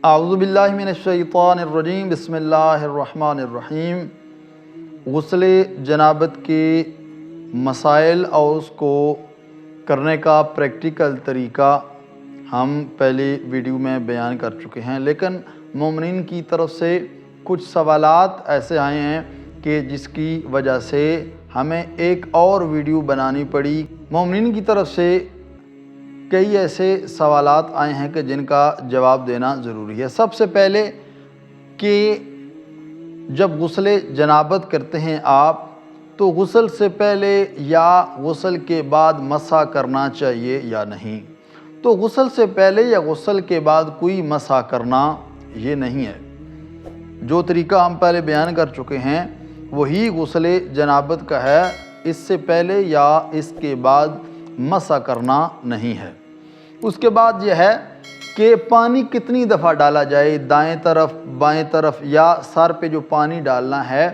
اعوذ باللہ من الشیطان الرجیم بسم اللہ الرحمن الرحیم۔ غسل جنابت کے مسائل اور اس کو کرنے کا پریکٹیکل طریقہ ہم پہلے ویڈیو میں بیان کر چکے ہیں، لیکن مومنین کی طرف سے کچھ سوالات ایسے آئے ہیں کہ جس کی وجہ سے ہمیں ایک اور ویڈیو بنانی پڑی۔ مومنین کی طرف سے کئی ایسے سوالات آئے ہیں کہ جن کا جواب دینا ضروری ہے۔ سب سے پہلے کہ جب غسل جنابت کرتے ہیں آپ تو غسل سے پہلے یا غسل کے بعد مسح کرنا چاہیے یا نہیں؟ تو غسل سے پہلے یا غسل کے بعد کوئی مسح کرنا یہ نہیں ہے۔ جو طریقہ ہم پہلے بیان کر چکے ہیں وہی غسل جنابت کا ہے، اس سے پہلے یا اس کے بعد مسح کرنا نہیں ہے۔ اس کے بعد یہ ہے کہ پانی کتنی دفعہ ڈالا جائے، دائیں طرف بائیں طرف، یا سر پہ جو پانی ڈالنا ہے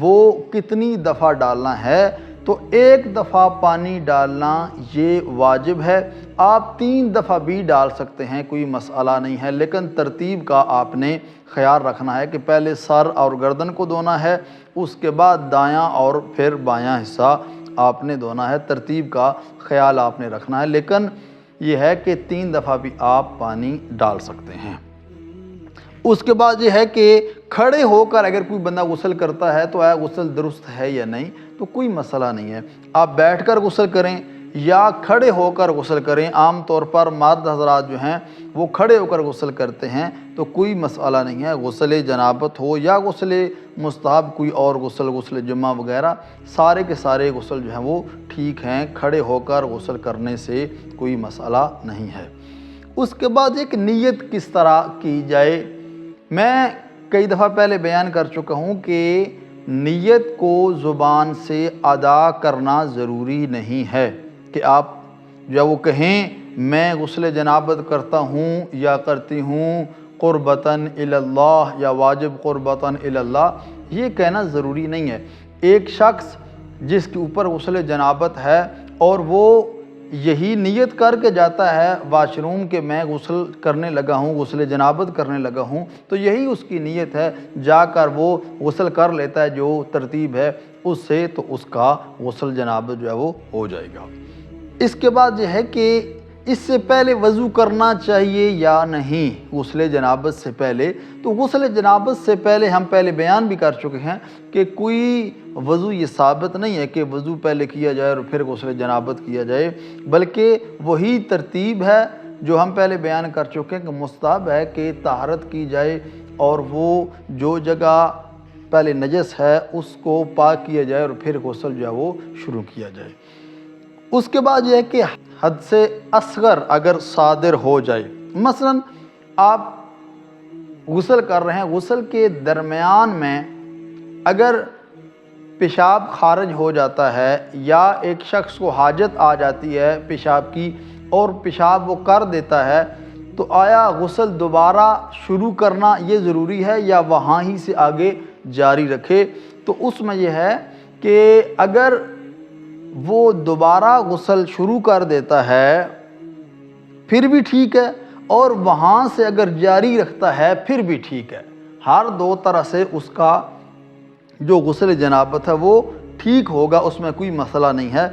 وہ کتنی دفعہ ڈالنا ہے؟ تو ایک دفعہ پانی ڈالنا یہ واجب ہے۔ آپ 3 دفعہ بھی ڈال سکتے ہیں، کوئی مسئلہ نہیں ہے، لیکن ترتیب کا آپ نے خیال رکھنا ہے کہ پہلے سر اور گردن کو دھونا ہے، اس کے بعد دایاں اور پھر بایاں حصہ آپ نے دھونا ہے۔ ترتیب کا خیال آپ نے رکھنا ہے، لیکن یہ ہے کہ 3 دفعہ بھی آپ پانی ڈال سکتے ہیں۔ اس کے بعد یہ ہے کہ کھڑے ہو کر اگر کوئی بندہ غسل کرتا ہے تو غسل درست ہے یا نہیں؟ تو کوئی مسئلہ نہیں ہے، آپ بیٹھ کر غسل کریں یا کھڑے ہو کر غسل کریں۔ عام طور پر مرد حضرات جو ہیں وہ کھڑے ہو کر غسل کرتے ہیں، تو کوئی مسئلہ نہیں ہے۔ غسل جنابت ہو یا غسل مستحب کوئی اور غسل، غسل جمعہ وغیرہ، سارے کے سارے غسل جو ہیں وہ ٹھیک ہیں، کھڑے ہو کر غسل کرنے سے کوئی مسئلہ نہیں ہے۔ اس کے بعد ایک نیت کس طرح کی جائے، میں کئی دفعہ پہلے بیان کر چکا ہوں کہ نیت کو زبان سے ادا کرنا ضروری نہیں ہے کہ آپ جو وہ کہیں میں غسل جنابت کرتا ہوں یا کرتی ہوں قربتاً الی اللہ یا واجب قربتاً الی اللہ، یہ کہنا ضروری نہیں ہے۔ ایک شخص جس کے اوپر غسل جنابت ہے اور وہ یہی نیت کر کے جاتا ہے واش روم کہ میں غسل کرنے لگا ہوں، غسل جنابت کرنے لگا ہوں، تو یہی اس کی نیت ہے، جا کر وہ غسل کر لیتا ہے جو ترتیب ہے اس سے، تو اس کا غسل جنابت جو ہے وہ ہو جائے گا۔ اس کے بعد یہ ہے کہ اس سے پہلے وضو کرنا چاہیے یا نہیں؟ غسل جنابت سے پہلے تو غسل جنابت سے پہلے ہم پہلے بیان بھی کر چکے ہیں کہ کوئی وضو یہ ثابت نہیں ہے کہ وضو پہلے کیا جائے اور پھر غسل جنابت کیا جائے، بلکہ وہی ترتیب ہے جو ہم پہلے بیان کر چکے ہیں کہ مستحب ہے کہ طہارت کی جائے اور وہ جو جگہ پہلے نجس ہے اس کو پاک کیا جائے اور پھر غسل جو ہے وہ شروع کیا جائے۔ اس کے بعد یہ ہے کہ حد سے اصغر اگر صادر ہو جائے، مثلا آپ غسل کر رہے ہیں، غسل کے درمیان میں اگر پیشاب خارج ہو جاتا ہے یا ایک شخص کو حاجت آ جاتی ہے پیشاب کی اور پیشاب وہ کر دیتا ہے، تو آیا غسل دوبارہ شروع کرنا یہ ضروری ہے یا وہاں ہی سے آگے جاری رکھے؟ تو اس میں یہ ہے کہ اگر وہ دوبارہ غسل شروع کر دیتا ہے پھر بھی ٹھیک ہے، اور وہاں سے اگر جاری رکھتا ہے پھر بھی ٹھیک ہے۔ ہر دو طرح سے اس کا جو غسل جنابت ہے وہ ٹھیک ہوگا، اس میں کوئی مسئلہ نہیں ہے۔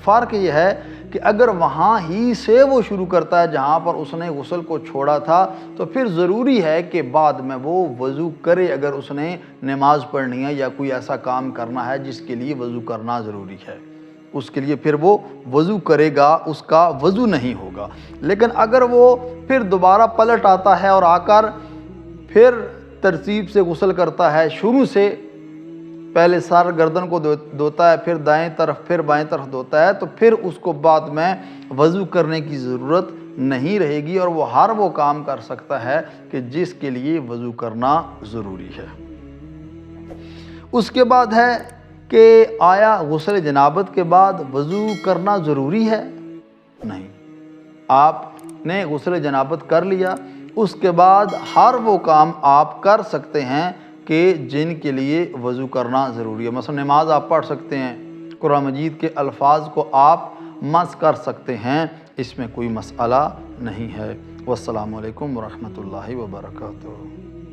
فرق یہ ہے کہ اگر وہاں ہی سے وہ شروع کرتا ہے جہاں پر اس نے غسل کو چھوڑا تھا، تو پھر ضروری ہے کہ بعد میں وہ وضو کرے اگر اس نے نماز پڑھنی ہے یا کوئی ایسا کام کرنا ہے جس کے لیے وضو کرنا ضروری ہے، اس کے لیے پھر وہ وضو کرے گا، اس کا وضو نہیں ہوگا۔ لیکن اگر وہ پھر دوبارہ پلٹ آتا ہے اور آ کر پھر ترتیب سے غسل کرتا ہے، شروع سے پہلے سر گردن کو دھوتا ہے، پھر دائیں طرف پھر بائیں طرف دھوتا ہے، تو پھر اس کو بعد میں وضو کرنے کی ضرورت نہیں رہے گی اور وہ ہر وہ کام کر سکتا ہے کہ جس کے لیے وضو کرنا ضروری ہے۔ اس کے بعد ہے کہ آیا غسل جنابت کے بعد وضو کرنا ضروری ہے؟ نہیں، آپ نے غسل جنابت کر لیا، اس کے بعد ہر وہ کام آپ کر سکتے ہیں کہ جن کے لیے وضو کرنا ضروری ہے۔ مثلا نماز آپ پڑھ سکتے ہیں، قرآن مجید کے الفاظ کو آپ مس کر سکتے ہیں، اس میں کوئی مسئلہ نہیں ہے۔ والسلام علیکم ورحمۃ اللہ وبرکاتہ۔